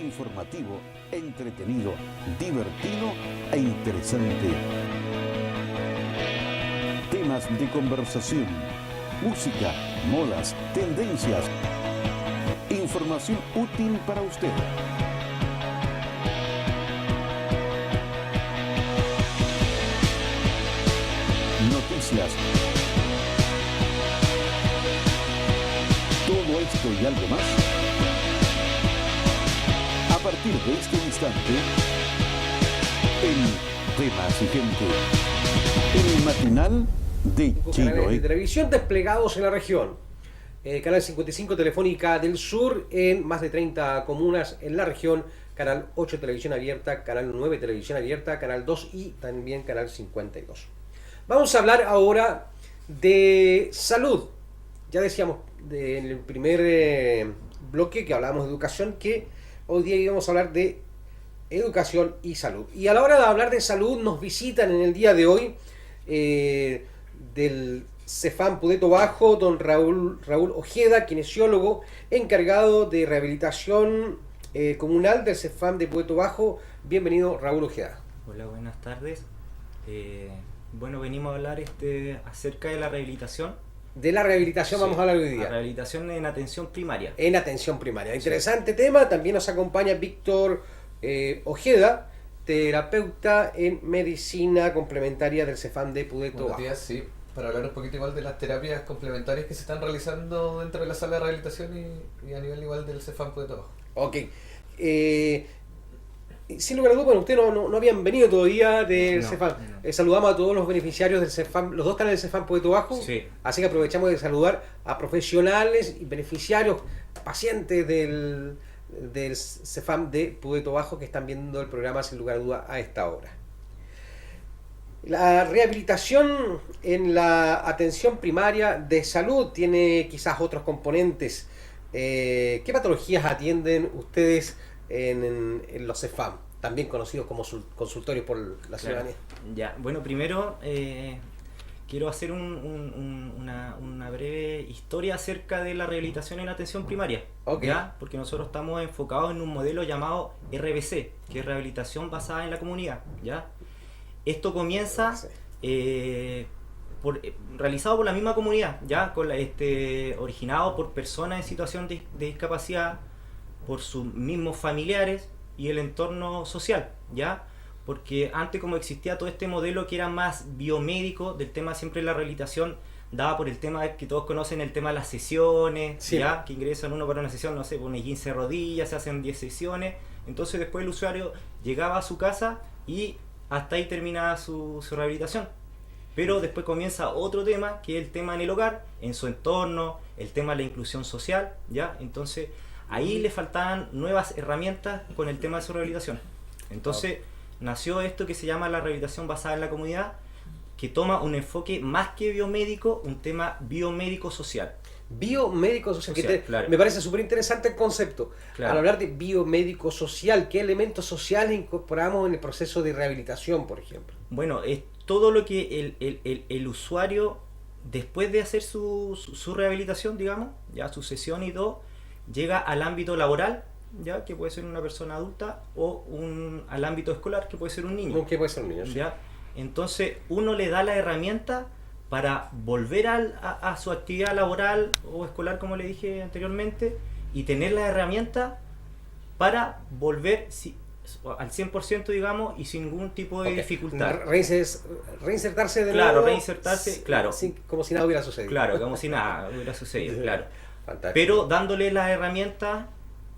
informativo, entretenido, divertido e interesante. Temas de conversación, música, modas, tendencias, información útil para usted. Noticias. Todo esto y algo más. A partir de este instante, en Temas y Gente, el matinal de Chiloé. De televisión desplegados en la región. Canal 55 Telefónica del Sur en más de 30 comunas en la región. Canal 8 Televisión Abierta, Canal 9 Televisión Abierta, Canal 2 y también Canal 52. Vamos a hablar ahora de salud. Ya decíamos en el primer bloque que hablábamos de educación, que hoy día íbamos a hablar de educación y salud. Y a la hora de hablar de salud nos visitan en el día de hoy del CEFAM Pudeto Bajo, don Raúl Ojeda, kinesiólogo, encargado de rehabilitación comunal del CEFAM de Pudeto Bajo. Bienvenido, Raúl Ojeda. Hola, buenas tardes. Bueno, venimos a hablar acerca de la rehabilitación. De la rehabilitación, sí, vamos a hablar hoy día. La rehabilitación en atención primaria. En atención primaria. Interesante, sí, tema. También nos acompaña Víctor Ojeda, terapeuta en medicina complementaria del CEFAM de Pudeto Bajo. Buenos días, sí. Para hablar un poquito igual de las terapias complementarias que se están realizando dentro de la sala de rehabilitación y a nivel igual del CEFAM Pudeto Bajo. Ok. Sin lugar a dudas, bueno, ustedes no habían venido todavía del CEFAM. No. Saludamos a todos los beneficiarios del CEFAM, los dos canales del CEFAM Pudeto Bajo. Sí. Así que aprovechamos de saludar a profesionales y beneficiarios, pacientes del CEFAM de Pudeto Bajo que están viendo el programa sin lugar a dudas a esta hora. La rehabilitación en la atención primaria de salud tiene quizás otros componentes. ¿Qué patologías atienden ustedes en los CEFAM, también conocidos como consultorios por la ciudadanía? Ya, bueno, primero quiero hacer una breve historia acerca de la rehabilitación en atención primaria. Okay. ¿Ya? Porque nosotros estamos enfocados en un modelo llamado RBC, que es rehabilitación basada en la comunidad. ¿Ya? Esto comienza realizado por la misma comunidad, ¿ya? Originado por personas en situación de discapacidad, por sus mismos familiares y el entorno social, ¿ya? Porque antes, como existía todo este modelo que era más biomédico, del tema siempre la rehabilitación daba por el tema que todos conocen, el tema de las sesiones, sí, ¿ya? Que ingresan uno para una sesión, no sé, pone 15 rodillas, se hacen 10 sesiones, entonces después el usuario llegaba a su casa y hasta ahí terminaba su rehabilitación. Pero después comienza otro tema, que es el tema en el hogar, en su entorno, el tema de la inclusión social, ¿ya? Entonces ahí le faltaban nuevas herramientas con el tema de su rehabilitación. Entonces nació esto que se llama la rehabilitación basada en la comunidad, que toma un enfoque más que biomédico, un tema biomédico social. Biomédico social, claro. Me parece súper interesante el concepto. Claro. Al hablar de biomédico social, ¿qué elementos sociales incorporamos en el proceso de rehabilitación, por ejemplo? Bueno, es todo lo que el usuario, después de hacer su rehabilitación, digamos, ya su sesión y todo, llega al ámbito laboral, ya, que puede ser una persona adulta, o al ámbito escolar, que puede ser un niño. ¿Qué puede ser un niño? Sí. ¿Ya? Entonces uno le da la herramienta para volver a su actividad laboral o escolar, como le dije anteriormente, y tener la herramienta para volver al 100%, digamos, y sin ningún tipo de dificultad. Reinsertarse de nuevo. Claro, reinsertarse, claro. Como si nada hubiera sucedido. Claro, como si nada hubiera sucedido, claro. Fantástico. Pero dándole las herramientas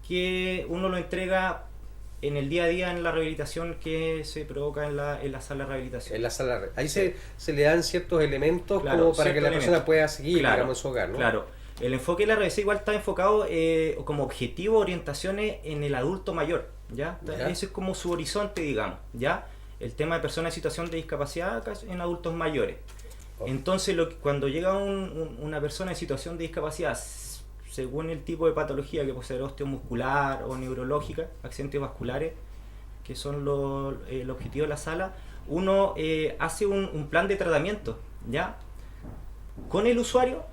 que uno lo entrega en el día a día en la rehabilitación que se provoca en la sala de rehabilitación. En la sala ahí se le dan ciertos elementos, claro, como para que la persona pueda seguir, claro, digamos, en su hogar, ¿no? Claro. El enfoque de la RBC igual está enfocado como objetivo, orientaciones en el adulto mayor, ¿ya? Ese es como su horizonte, digamos, ¿ya? El tema de personas en situación de discapacidad en adultos mayores. Entonces, cuando llega una persona en situación de discapacidad, según el tipo de patología, que puede ser osteomuscular o neurológica, accidentes vasculares, que son el objetivo de la sala, uno hace un plan de tratamiento, ¿ya? Con el usuario,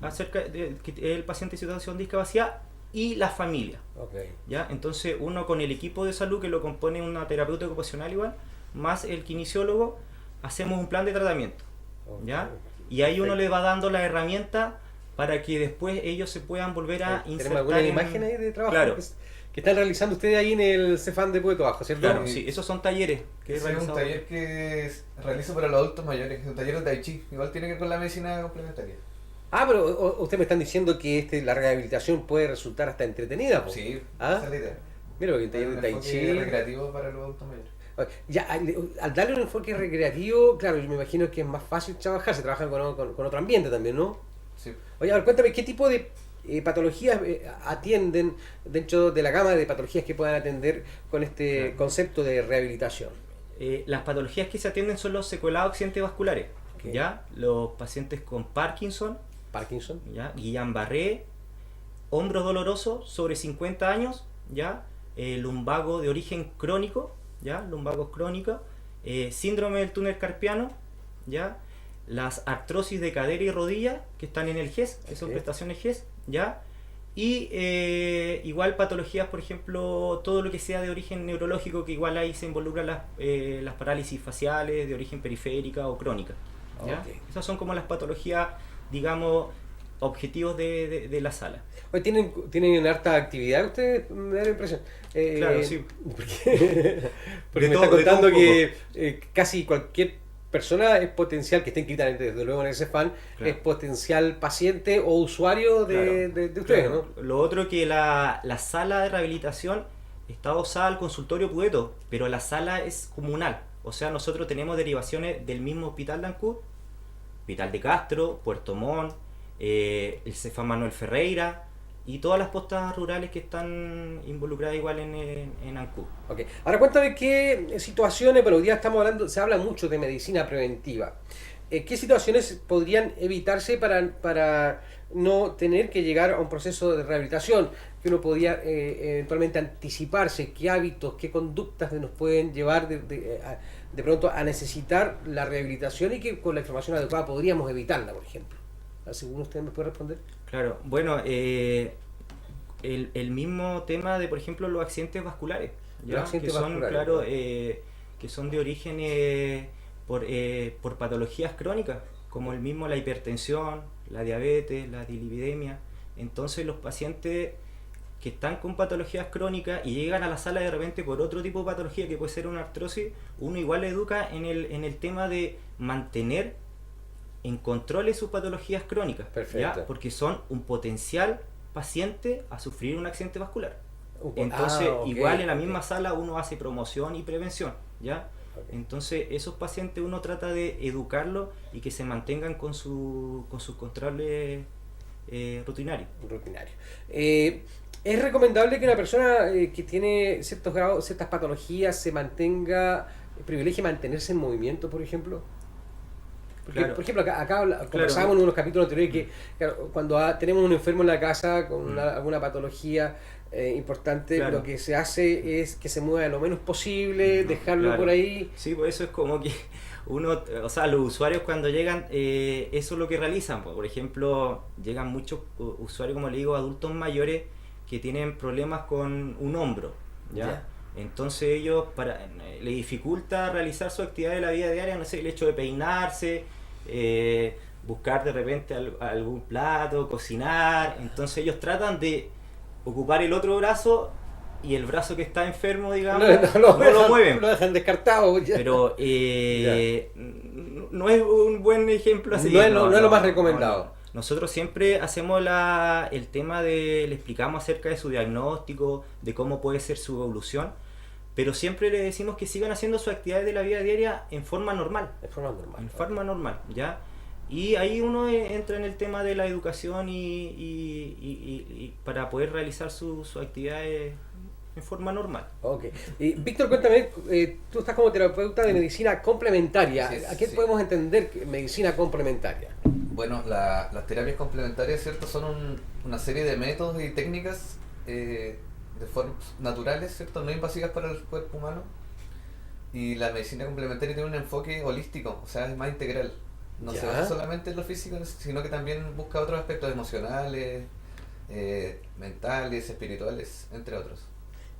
acerca de que el paciente en situación de discapacidad, y la familia. Ok. ¿Ya? Entonces uno con el equipo de salud que lo compone una terapeuta ocupacional igual, más el kinesiólogo, hacemos un plan de tratamiento. ¿Ya? Y ahí uno le va dando la herramienta para que después ellos se puedan volver a ¿Tenemos insertar alguna en... imagen ahí de trabajo Claro. que están realizando ustedes ahí en el Cefam de Puerto Bajo, ¿cierto? Claro, sí, esos son talleres que he Ese es un realizado. taller que realizo para los adultos mayores, es un taller de Tai Chi, igual tiene que ver con la medicina complementaria. Ah, pero ustedes me están diciendo que la rehabilitación puede resultar hasta entretenida, po. Sí, ¿Ah? esa es la idea. Mira, porque el taller Un de Tai enfoque Chi. recreativo para los adultos mayores. Ya, al darle un enfoque recreativo, claro, yo me imagino que es más fácil trabajar, se trabajan con otro ambiente también, ¿no? Sí. Oye, a ver, cuéntame, ¿qué tipo de patologías atienden dentro de la gama de patologías que puedan atender con este Claro. concepto de rehabilitación? Las patologías que se atienden son los secuelados accidentes vasculares. Ok. ¿Ya? Los pacientes con Parkinson, Parkinson. ¿ya? Guillain-Barré, hombro doloroso sobre 50 años, ¿ya? Lumbago de origen crónico, ¿ya? Lumbagos crónicos, síndrome del túnel carpiano, ¿ya? Las artrosis de cadera y rodilla que están en el GES, que son Ok. prestaciones GES, ¿ya? Y igual patologías, por ejemplo, todo lo que sea de origen neurológico, que igual ahí se involucran las parálisis faciales de origen periférica o crónica, ¿ya? Ok. Esas son como las patologías, digamos, objetivos de la sala. Oye, ¿tienen harta actividad ustedes? Me da la impresión. Claro, sí. Porque De me todo- está de todo contando un que casi cualquier persona es potencial, que esté inscrita desde luego en el Cefam, Claro. es potencial paciente o usuario de, Claro. de ustedes, Claro. ¿no? Lo otro que la sala de rehabilitación está adosada al consultorio Pudeto, pero la sala es comunal. O sea, nosotros tenemos derivaciones del mismo Hospital de Ancud, Hospital de Castro, Puerto Montt, el Cefam Manuel Ferreira y todas las postas rurales que están involucradas igual en Ancud. Ok. Ahora cuéntame qué situaciones, pero hoy día estamos hablando, se habla mucho de medicina preventiva. ¿Qué situaciones podrían evitarse para no tener que llegar a un proceso de rehabilitación? Que uno podría eventualmente anticiparse, qué hábitos, qué conductas nos pueden llevar de pronto a necesitar la rehabilitación y que con la información adecuada podríamos evitarla, por ejemplo. ¿Según usted me puede responder? Claro, bueno, el mismo tema de, por ejemplo, los accidentes vasculares, ¿ya? Los accidentes que son, vasculares, claro, ¿no? que son de origen por patologías crónicas, como el mismo la hipertensión, la diabetes, la dilipidemia. Entonces los pacientes que están con patologías crónicas y llegan a la sala de repente por otro tipo de patología que puede ser una artrosis, uno igual le educa en el tema de mantener en control sus patologías crónicas, Perfecto. ¿ya? Porque son un potencial paciente a sufrir un accidente vascular. Ok. Entonces, Ok, igual en la ok. misma sala uno hace promoción y prevención, ¿ya? Ok. Entonces, esos pacientes uno trata de educarlos y que se mantengan con sus controles rutinarios. Rutinario. ¿Es recomendable que una persona que tiene ciertos grados, ciertas patologías privilegie mantenerse en movimiento, por ejemplo? Porque, Claro. por ejemplo, acá conversábamos en unos capítulos anteriores que claro, cuando tenemos un enfermo en la casa con alguna patología importante, Claro. lo que se hace es que se mueva lo menos posible, dejarlo Claro. por ahí. Sí, pues eso es como que uno, o sea, los usuarios cuando llegan, eso es lo que realizan. Pues, por ejemplo, llegan muchos usuarios, como le digo, adultos mayores que tienen problemas con un hombro, ¿ya? Ya. Entonces ellos le dificulta realizar su actividad de la vida diaria, no sé, el hecho de peinarse, buscar de repente algún plato, cocinar. Entonces ellos tratan de ocupar el otro brazo y el brazo que está enfermo, digamos, no lo dejan- mueven. Lo dejan descartado. Ya. Pero no es un buen ejemplo así. No es lo más recomendado. Nosotros siempre hacemos el tema le explicamos acerca de su diagnóstico, de cómo puede ser su evolución, pero siempre le decimos que sigan haciendo sus actividades de la vida diaria en forma normal. De forma normal. En forma normal, ¿ya? Y ahí uno entra en el tema de la educación y para poder realizar sus actividades en forma normal. Ok. Víctor, cuéntame, tú estás como terapeuta de medicina complementaria. Así es, ¿A qué sí. podemos entender medicina complementaria? Bueno, las terapias complementarias, ¿cierto? Son una serie de métodos y técnicas de formas naturales, ¿cierto? No invasivas para el cuerpo humano. Y la medicina complementaria tiene un enfoque holístico, o sea, es más integral. No Ya. se basa solamente en lo físico, sino que también busca otros aspectos emocionales, mentales, espirituales, entre otros.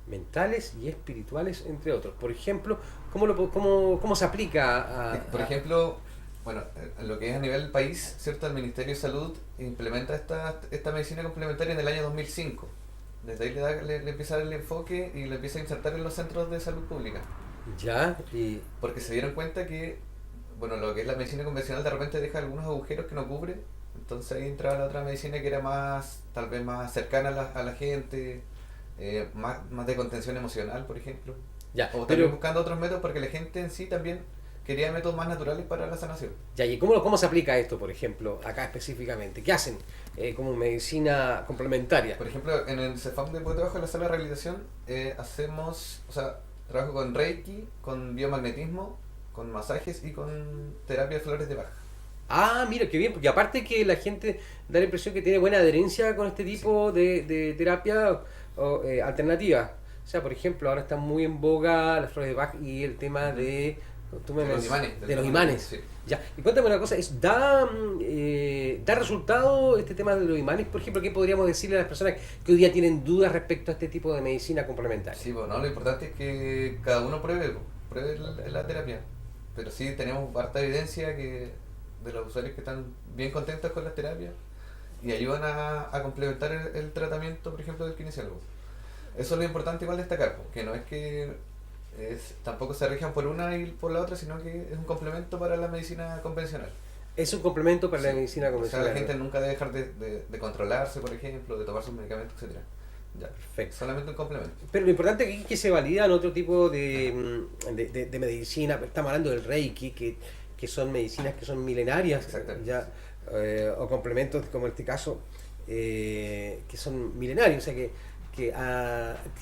Mentales y espirituales, entre otros. Por ejemplo, ¿cómo se aplica Por ejemplo, bueno, en lo que es a nivel país, ¿cierto? El Ministerio de Salud implementa esta medicina complementaria en el año 2005. Desde ahí le empieza a dar el enfoque y le empieza a insertar en los centros de salud pública. Ya, y Porque se dieron cuenta que, bueno, lo que es la medicina convencional de repente deja algunos agujeros que no cubre. Entonces ahí entraba la otra medicina que era más, tal vez más cercana a la gente, más de contención emocional, por ejemplo. ya, O también pero buscando otros métodos porque la gente en sí también quería métodos más naturales para la sanación. ya, ¿y cómo se aplica esto, por ejemplo, acá específicamente? ¿Qué hacen como medicina complementaria? Por ejemplo, en el CEFAM de trabajo en la sala de rehabilitación hacemos, o sea, trabajo con Reiki, con biomagnetismo, con masajes y con terapia de flores de Bach. Ah, mira, qué bien, porque aparte que la gente da la impresión que tiene buena adherencia con este tipo de terapia alternativa. O sea, por ejemplo, ahora está muy en boga las flores de Bach y el tema de... De los imanes. De los imanes. Sí. Ya. Y cuéntame una cosa, ¿da resultado este tema de los imanes? Por ejemplo, ¿qué podríamos decirle a las personas que hoy día tienen dudas respecto a este tipo de medicina complementaria? Sí, bueno, lo importante es que cada uno pruebe la terapia. Pero sí tenemos harta evidencia que de los usuarios que están bien contentos con las terapias y ayudan a complementar el tratamiento, por ejemplo, del kinesiólogo. Eso es lo importante igual destacar, que no es que tampoco se rijan por una y por la otra, sino que es un complemento para la medicina convencional. Es un complemento para la medicina O sea, convencional. la gente nunca debe dejar de controlarse, por ejemplo, de tomar sus medicamentos, etcétera. Ya, Perfecto. solamente un complemento. Pero lo importante aquí es que se validan otro tipo de medicina. Estamos hablando del Reiki, que son medicinas que son milenarias, Exactamente. ya, o complementos como en este caso, que son milenarios. O sea que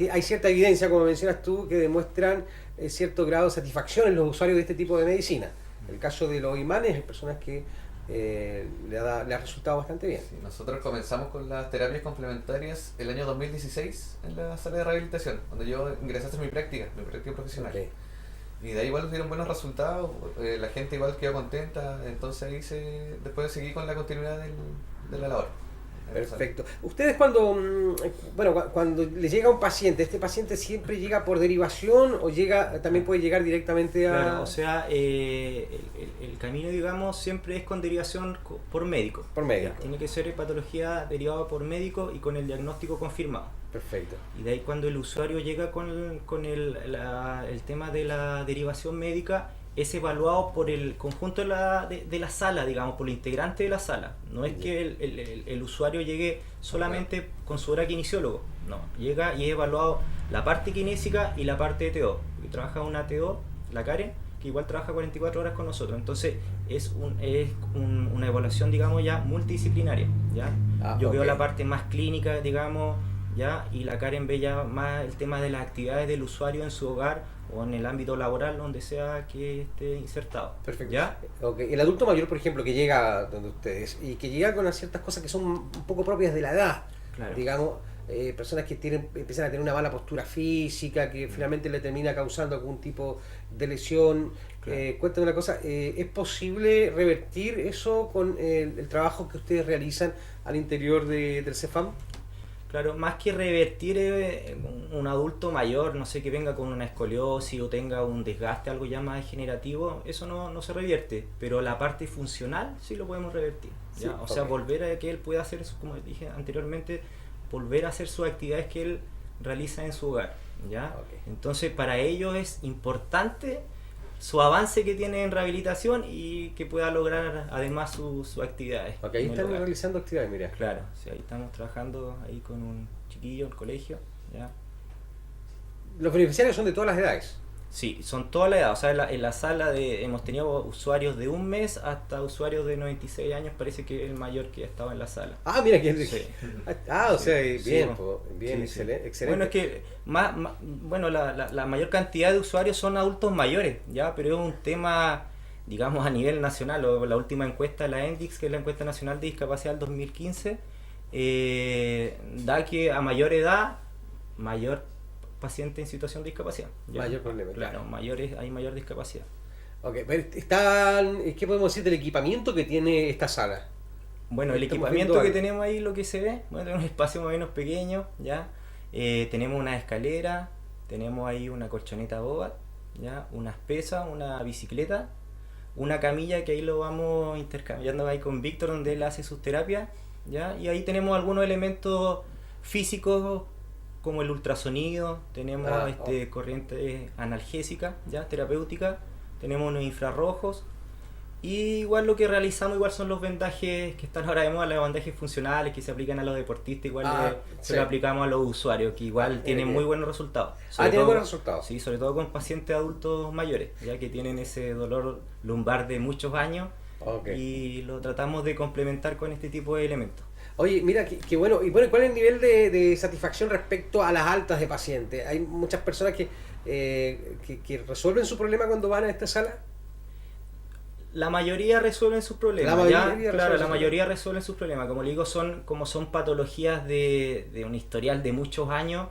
hay cierta evidencia, como mencionas tú, que demuestran cierto grado de satisfacción en los usuarios de este tipo de medicina. En el caso de los imanes, hay personas que le ha resultado bastante bien. Sí, nosotros comenzamos con las terapias complementarias el año 2016 en la sala de rehabilitación, donde yo ingresé a hacer mi práctica profesional. Ok. Y de ahí igual tuvieron buenos resultados, la gente igual quedó contenta, entonces ahí después seguí con la continuidad de la labor. Perfecto. Ustedes cuando le llega un paciente, ¿este paciente siempre llega por derivación o también puede llegar directamente a...? Claro, o sea, el camino, digamos, siempre es con derivación por médico. Por médico. Ya, tiene que ser patología derivada por médico y con el diagnóstico confirmado. Perfecto. Y de ahí cuando el usuario llega con el tema de la derivación médica, es evaluado por el conjunto de la sala, digamos, por el integrante de la sala. No es que el usuario llegue solamente con su hora kinesiólogo, no, llega y es evaluado la parte kinésica y la parte de TO. Y trabaja una TO, la Karen, que igual trabaja 44 horas con nosotros. Entonces es una evaluación, digamos, ya multidisciplinaria, ¿ya? Yo veo la parte más clínica, digamos, ¿ya? Y la Karen ve ya más el tema de las actividades del usuario en su hogar o en el ámbito laboral, donde sea que esté insertado. Perfecto. ¿Ya? Okay. El adulto mayor, por ejemplo, que llega donde ustedes y que llega con ciertas cosas que son un poco propias de la edad, Claro. digamos, personas que empiezan a tener una mala postura física, que finalmente le termina causando algún tipo de lesión. Claro. Cuéntame una cosa, ¿es posible revertir eso con el trabajo que ustedes realizan al interior del CEFAM? Claro, más que revertir un adulto mayor, no sé, que venga con una escoliosis o tenga un desgaste, algo ya más degenerativo, eso no se revierte, pero la parte funcional sí lo podemos revertir, ¿ya? Sí, O sea, ok. volver a que él pueda hacer, como dije anteriormente, volver a hacer sus actividades que él realiza en su hogar, ¿ya? Ok. Entonces, para ello es importante su avance que tiene en rehabilitación y que pueda lograr además sus actividades. Ok, ahí en el están hogar. realizando actividades, mira. Claro, sí, ahí estamos trabajando ahí con un chiquillo en el colegio, ¿ya? Los beneficiarios son de todas las edades. Sí, son todas las edades, o sea, en la sala hemos tenido usuarios de un mes hasta usuarios de 96 años, parece que es el mayor que ha estado en la sala. Ah, mira quién Sí. o sea, Sí, bien, sí, bien, sí, excelente. sí. Bueno, es que bueno, la mayor cantidad de usuarios son adultos mayores, ya, pero es un tema, digamos, a nivel nacional. La última encuesta, la ENDIX, que es la encuesta nacional de discapacidad del 2015, da que a mayor edad, mayor paciente en situación de discapacidad. ¿ya? Mayor problema. Claro, hay mayor discapacidad. Ok, pero ¿qué podemos decir del equipamiento que tiene esta sala? Bueno, el Estamos equipamiento viendo que algo. tenemos ahí, lo que se ve, bueno, tenemos un espacio más o menos pequeño, ¿ya? Tenemos una escalera, tenemos ahí una colchoneta boba, ¿ya? Unas pesas, una bicicleta, una camilla que ahí lo vamos intercambiando ahí con Víctor, donde él hace sus terapias, ¿ya? Y ahí tenemos algunos elementos físicos como el ultrasonido, tenemos corriente analgésica, ¿ya? Terapéutica, tenemos unos infrarrojos. Y igual lo que realizamos igual son los vendajes que están ahora de moda, los vendajes funcionales que se aplican a los deportistas, igual se sí. lo aplicamos a los usuarios, que igual tienen muy buenos resultados. Sobre tiene todo- buenos resultados. Sí, sobre todo con pacientes adultos mayores, ya que tienen ese dolor lumbar de muchos años Ok. y lo tratamos de complementar con este tipo de elementos. Oye, mira, qué bueno. Y bueno, ¿cuál es el nivel de satisfacción respecto a las altas de pacientes? Hay muchas personas que resuelven su problema cuando van a esta sala. La mayoría resuelven sus problemas. La mayoría ¿ya? resuelve Claro, la sus mayoría resuelven sus problemas. Como le digo, como son patologías de un historial de muchos años.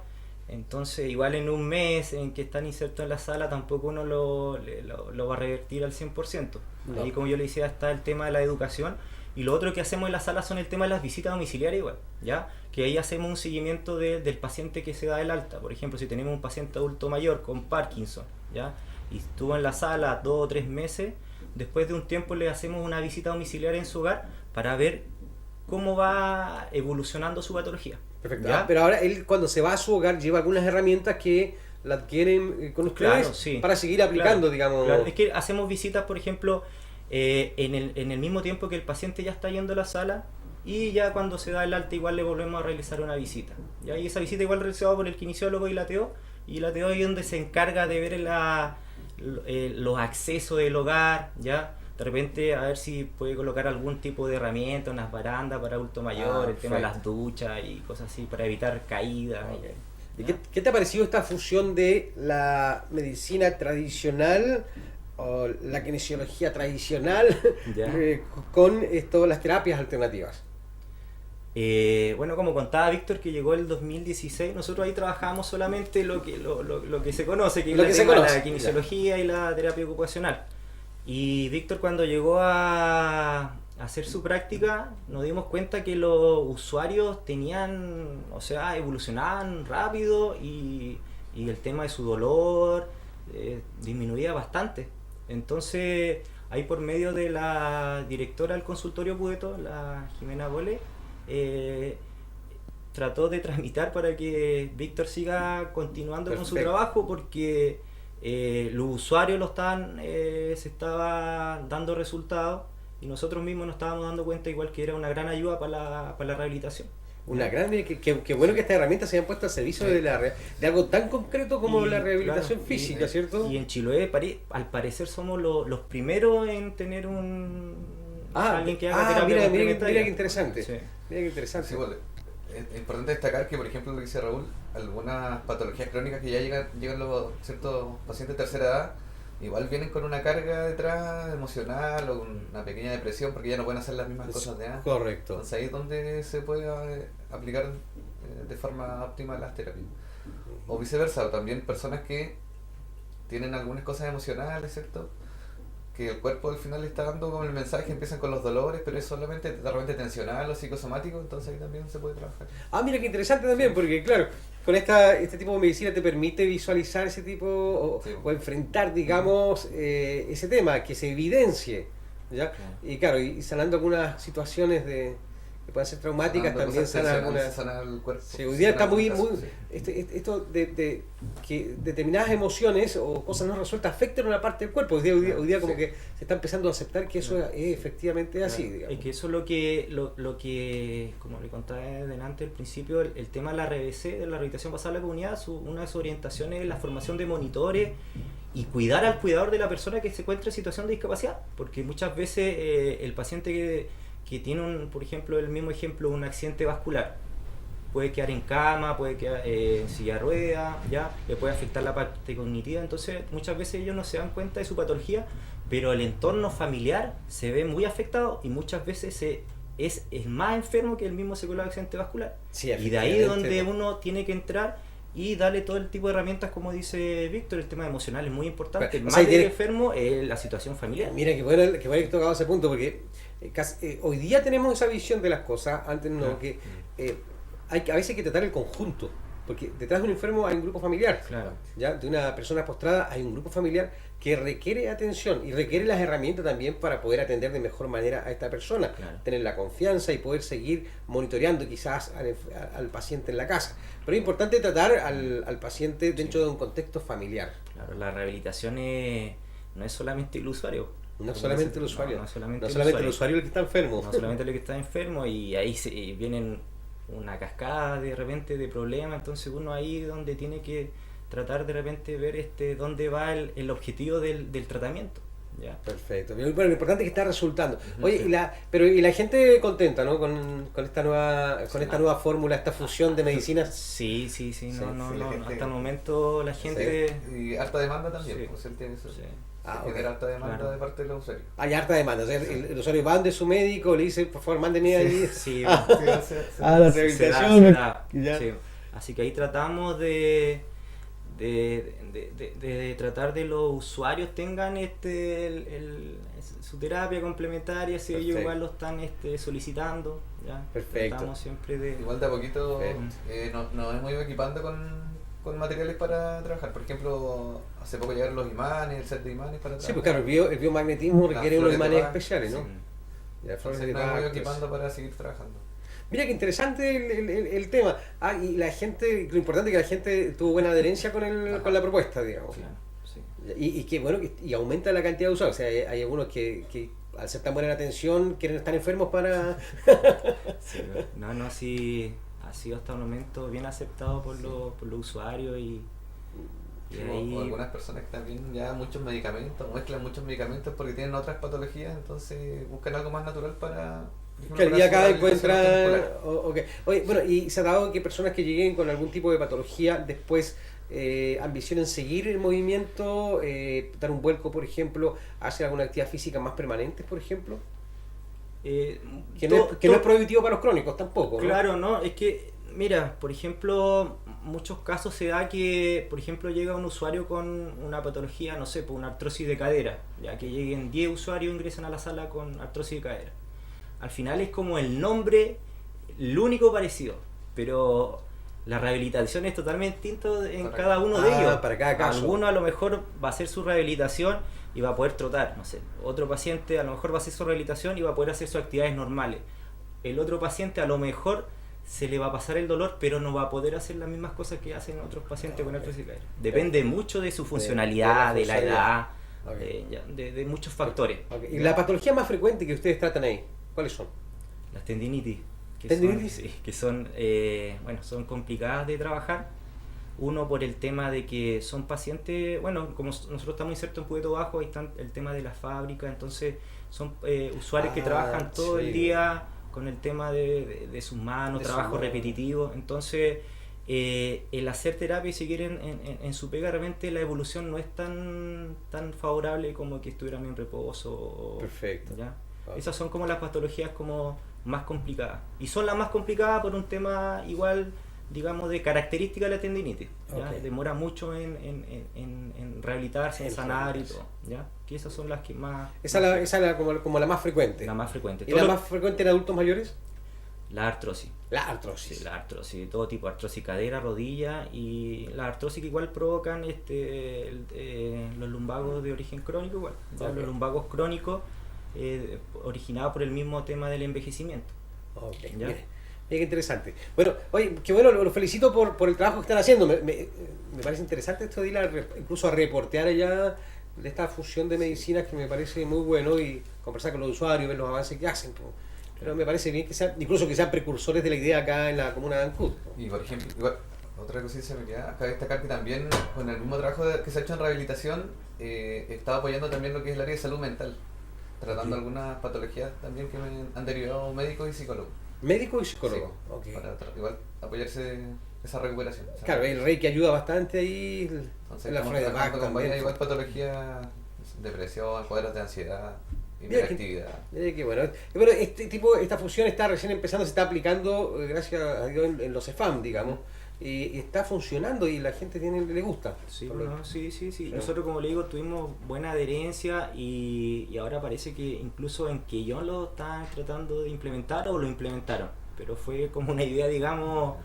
Entonces, igual en un mes en que están insertos en la sala, tampoco uno lo va a revertir al 100%. No. Ahí, como yo le decía, está el tema de la educación. Y lo otro que hacemos en la sala son el tema de las visitas domiciliarias igual, ¿ya? Que ahí hacemos un seguimiento del paciente que se da el alta. Por ejemplo, si tenemos un paciente adulto mayor con Parkinson, ¿ya? Y estuvo en la sala 2 o 3 meses, después de un tiempo le hacemos una visita domiciliaria en su hogar para ver cómo va evolucionando su patología. Perfecto. ¿ya? Pero ahora él cuando se va a su hogar lleva algunas herramientas que la adquieren con ustedes Claro, sí. para seguir aplicando, digamos. Claro, es que hacemos visitas, por ejemplo, en el mismo tiempo que el paciente ya está yendo a la sala y ya cuando se da el alta igual le volvemos a realizar una visita. ¿ya? Y esa visita igual realizada por el kinesiólogo y la TO, y la TO es donde se encarga de ver los accesos del hogar, ¿ya? De repente a ver si puede colocar algún tipo de herramienta, unas barandas para adulto mayor, el tema de las duchas y cosas así para evitar caídas. ¿Y ¿ya? qué te ha parecido esta fusión de la medicina tradicional o la kinesiología tradicional Ya. con las terapias alternativas? Bueno, como contaba Víctor, que llegó el 2016, nosotros ahí trabajábamos solamente lo que se conoce, que es Lo que se conoce, la kinesiología y la terapia ocupacional. Y Víctor, cuando llegó a hacer su práctica, nos dimos cuenta que los usuarios evolucionaban rápido y el tema de su dolor disminuía bastante. Entonces, ahí por medio de la directora del consultorio Pueto, la Jimena Bole, trató de tramitar para que Víctor siga continuando con su Perfecto. trabajo, porque los usuarios se estaba dando resultados y nosotros mismos nos estábamos dando cuenta igual que era una gran ayuda para la rehabilitación. Una gran, que bueno que estas herramientas se hayan puesto al servicio de algo tan concreto como Y, la rehabilitación claro, física, ¿cierto? Y en Chiloé, al parecer, somos los primeros en tener alguien que haga terapia mira complementaria. qué interesante. Sí. Mira qué interesante. Sí, bueno, es importante destacar que, por ejemplo, lo que dice Raúl, algunas patologías crónicas que ya llegan los ciertos pacientes de tercera edad, igual vienen con una carga detrás emocional o con una pequeña depresión porque ya no pueden hacer las mismas cosas de antes. Correcto. Entonces ahí es donde se puede aplicar de forma óptima las terapias. O viceversa, o también personas que tienen algunas cosas emocionales, ¿cierto? Que el cuerpo al final le está dando como el mensaje, empiezan con los dolores, pero es solamente de repente tensional o psicosomático, entonces ahí también se puede trabajar. Mira qué interesante también, porque claro, con este tipo de medicina te permite visualizar ese tipo Sí. o enfrentar, digamos, ese tema, que se evidencie, ¿ya? Claro. Y claro, y sanando algunas situaciones que pueden ser traumáticas, Sanando también cosas sana tensionales, algunas... sana el cuerpo. Sí, hoy día está muy... Sí. esto de que determinadas emociones o cosas no resueltas afectan una parte del cuerpo. Hoy día como Sí. que se está empezando a aceptar que eso es efectivamente así, digamos. Es que eso es lo que como le contaba delante al principio, el tema de la RBC, de la rehabilitación basada en la comunidad, una de sus orientaciones es la formación de monitores y cuidar al cuidador de la persona que se encuentra en situación de discapacidad, porque muchas veces el paciente que tiene, por ejemplo, el mismo ejemplo, un accidente vascular, puede quedar en cama, puede quedar en silla de ruedas, ya le puede afectar la parte cognitiva. Entonces muchas veces ellos no se dan cuenta de su patología, pero el entorno familiar se ve muy afectado y muchas veces es más enfermo que el mismo secuela de accidente vascular. Sí, Y de ahí es donde efectivamente. uno tiene que entrar y darle todo el tipo de herramientas, como dice Víctor. El tema emocional es muy importante. Pero, o Más sea, del tiene- enfermo es la situación familiar. Mira, que bueno que tocado ese punto, porque hoy día tenemos esa visión de las cosas, antes no, Claro. que a veces hay que tratar el conjunto, porque detrás de un enfermo hay un grupo familiar, Claro. ¿ya? De una persona postrada hay un grupo familiar que requiere atención y requiere las herramientas también para poder atender de mejor manera a esta persona, Claro. tener la confianza y poder seguir monitoreando quizás al paciente en la casa. Pero es importante tratar al paciente dentro de un contexto familiar. Claro, la rehabilitación no es solamente el usuario. No Como solamente dice- el usuario, no solamente no solamente el usuario el que está enfermo. No solamente el que está enfermo, y ahí vienen una cascada de repente de problemas. Entonces uno ahí donde tiene que tratar de repente ver dónde va el objetivo del tratamiento. ¿Ya? Perfecto. Bueno, lo importante es que está resultando. Oye, y la gente contenta, ¿no? Con esta nueva fórmula, esta fusión de medicinas. Sí, Sí, la gente- hasta el momento la gente... Y harta demanda también, Sí. pues él tiene eso. Sí. Ah, Genera ok. harta demanda Claro. de parte de los usuarios. Hay harta demanda. O sea, el usuario va de su médico, le dice, por favor, mándeme ahí. Sí, Ah, Sí, Ah, la se da, rehabilitación. se da, Ya. sí. Así que ahí tratamos de tratar de los usuarios tengan su terapia complementaria, si ellos Perfecto. igual lo están solicitando. ¿Ya? Perfecto. Tratamos siempre de... Igual de a poquito Perfecto. nos hemos ido equipando con materiales para trabajar. Por ejemplo, hace poco llegaron los imanes, el set de imanes para trabajar. Sí, pues claro, el biomagnetismo Las requiere unos flores de imanes Bach, especiales, ¿no? Sí. Ya, flores Entonces de nos hemos ido Bach, equipando para seguir trabajando. Mira qué interesante el tema. Ah, y la gente, lo importante es que la gente tuvo buena adherencia con la propuesta, digamos. Claro, sí. Y que bueno, y aumenta la cantidad de usuarios. O sea, hay algunos que al ser tan buena la atención quieren estar enfermos para... Sí, sí, ha sido hasta el momento bien aceptado por los usuarios y O algunas personas que también ya muchos medicamentos, mezclan muchos medicamentos porque tienen otras patologías, entonces buscan algo más natural para... por ejemplo, Claro, y para acá su rehabilitación encuentra... temporal. Okay. Oye, bueno, y se ha dado que personas que lleguen con algún tipo de patología después ambicionen seguir el movimiento, dar un vuelco, por ejemplo, hacer alguna actividad física más permanente, por ejemplo. Que no es prohibitivo para los crónicos tampoco, ¿no? Claro, no, es que, mira, por ejemplo, muchos casos se da que, por ejemplo, llega un usuario con una patología, no sé, por una artrosis de cadera, ya que lleguen 10 usuarios, ingresan a la sala con artrosis de cadera. Al final es como el nombre, el único parecido, pero la rehabilitación es totalmente distinta en Para cada uno de ellos. para cada caso. Alguno a lo mejor va a hacer su rehabilitación y va a poder trotar, no sé. Otro paciente a lo mejor va a hacer su rehabilitación y va a poder hacer sus actividades normales. El otro paciente a lo mejor se le va a pasar el dolor, pero no va a poder hacer las mismas cosas que hacen otros pacientes con artrosis de cadera. Depende mucho de su funcionalidad, de la edad, Ok. de muchos factores. Ok. ¿Y la patología más frecuente que ustedes tratan ahí? ¿Cuáles son? Las tendinitis, ¿Tendinitis? que son, son complicadas de trabajar. Uno por el tema de que son pacientes, bueno, como nosotros estamos insertos en Pueto Bajo, ahí está el tema de la fábrica, entonces son usuarios que trabajan todo sí. el día con el tema de sus manos, De trabajo sus manos. repetitivo. Entonces el hacer terapia y seguir en su pega, realmente la evolución no es tan favorable como que estuvieran en reposo. Perfecto. ¿Ya? Ok. Esas son como las patologías como más complicadas. Y son las más complicadas por un tema igual, digamos, de característica de la tendinitis. ¿Ya? Ok. Demora mucho en rehabilitarse, en En sanar y rehabilitarse. todo. ¿Ya? Que esas son las que más... Esa es como la más frecuente. la más frecuente. ¿Y Todo la lo- más frecuente en adultos mayores? La artrosis. La artrosis. Sí, la artrosis, de todo tipo, artrosis cadera, rodilla, y la artrosis que igual provocan los lumbagos de origen crónico igual. ¿Ya? Ok. Los lumbagos crónicos originados por el mismo tema del envejecimiento. Ok, ¿Ya? mire, mire qué interesante. Bueno, oye, qué bueno, lo felicito por el trabajo que están haciendo. Me parece interesante esto de ir incluso a reportear allá de esta fusión de medicinas, que me parece muy bueno, y conversar con los usuarios, ver los avances que hacen. Pero me parece bien que sean, incluso que sean precursores de la idea acá en la comuna de Ancud. Y por ejemplo, igual, otra cosa que se me queda acá destacar que también con el mismo trabajo que se ha hecho en rehabilitación, está apoyando también lo que es el área de salud mental, tratando Ok. algunas patologías también que me han derivado médicos y psicólogos. Médico y psicólogo. Sí, Ok. para igual apoyarse esa recuperación. Claro, el rey que ayuda bastante ahí. Entonces en la estamos Florida trabajando Bach con varias también. igual patologías, depresión, cuadros de ansiedad, Mira que- hiperactividad. Qué bueno. Bueno, esta fusión está recién empezando, se está aplicando, gracias a Dios, en los EFAM, digamos. y está funcionando y la gente le gusta. Sí, no, sí. Nosotros, como le digo, tuvimos buena adherencia y ahora parece que incluso en Quellón lo están tratando de implementar o lo implementaron. Pero fue como una idea, digamos,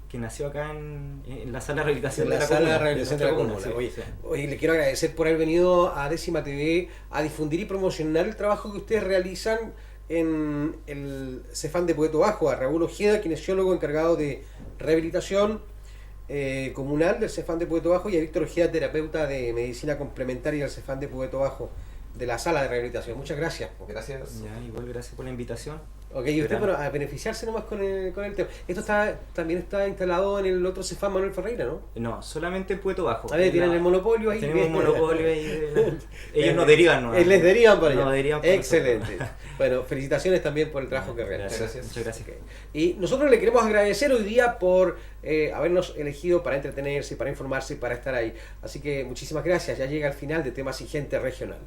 que nació acá en la sala de rehabilitación En la sala de rehabilitación de la comuna. sí, Oye, sí. oye, le quiero agradecer por haber venido a Décima TV a difundir y promocionar el trabajo que ustedes realizan en el Cefam de Pueto Bajo, a Raúl Ojeda, kinesiólogo encargado de rehabilitación comunal del Cefam de Pueto Bajo, y a Víctor Ojeda, terapeuta de medicina complementaria del Cefam de Pueto Bajo, de la sala de rehabilitación. Muchas gracias. Gracias. Ya, igual gracias por la invitación. Ok, y usted, Verán. bueno, a beneficiarse nomás con el tema. Esto también está instalado en el otro Cefam Manuel Ferreira, ¿no? No, solamente en Pueto Bajo. A ver, tienen el monopolio ahí. Tenemos un monopolio ahí. Ellos nos derivan, ¿no? Les derivan para allá. Nos derivan para Excelente. nosotros. Bueno, felicitaciones también por el trabajo que realizan. Gracias. Muchas gracias. Y nosotros le queremos agradecer hoy día por habernos elegido para entretenerse, para informarse y para estar ahí. Así que muchísimas gracias. Ya llega el final de Temas y Gente Regional.